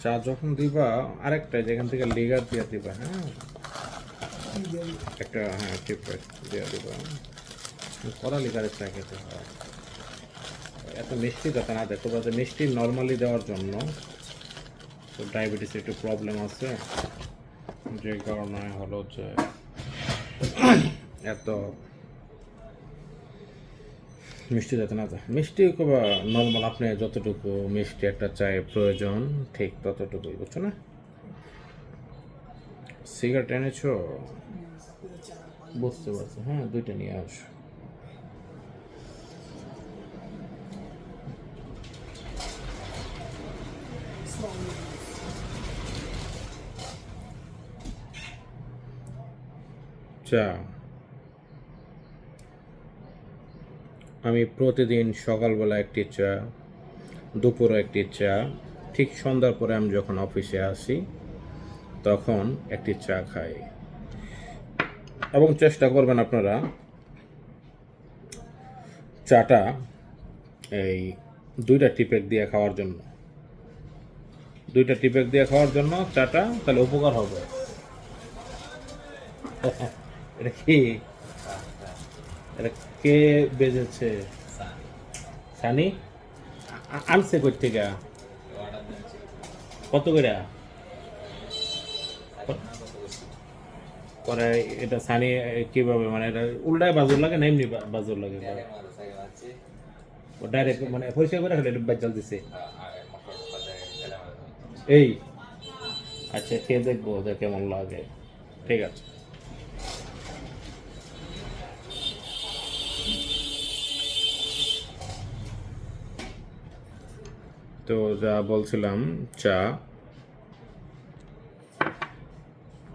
চা যখন দিবা আরেকটা যেখান থেকে লিগার দিয়ে দিবা, হ্যাঁ একটা, হ্যাঁ টিপের দিয়ে দিবা। কড়া লিগারের চা খেতে হয়, এত মিষ্টি যাতে না দেয়। তবে মিষ্টি নর্মালি দেওয়ার জন্য তো ডায়াবেটিসের একটু প্রবলেম আছে, যে কারণে হলো যে এত মিষ্টি যাতে না যায়। মিষ্টি নর্মাল আপনি যতটুকু মিষ্টি একটা চায়ের প্রয়োজন ঠিক ততটুকুই, বুঝছো না? সিগারেট এনেছো? বুঝতে পারছি, হ্যাঁ দুইটা নিয়ে আসো। চা আমি প্রতিদিন সকালবেলা একটি চা, দুপুরে একটি চা, ঠিক সন্ধ্যার পরে আমি যখন অফিসে আসি তখন একটি চা খাই। এবং চেষ্টা করবেন আপনারা চাটা এই দুইটা টিপেক দিয়ে খাওয়ার জন্য, দুইটা টিপেক দিয়ে খাওয়ার জন্য চাটা, তাহলে উপকার হবে। এটা কি, এটা কে বেজেছে? সানি আনছে কই থেকে? কত করে পরে? এটা সানি কিভাবে, মানে এটা উল্টায় বাজুর লাগে না এমনি বাজুর লাগে? ডাইরেক্ট মানে পরিষ্কার করে খেলে বাজাল দিছে এই? আচ্ছা খেয়ে দেখবো ওদের কেমন লাগে, ঠিক আছে। তো যা বলছিলাম, চা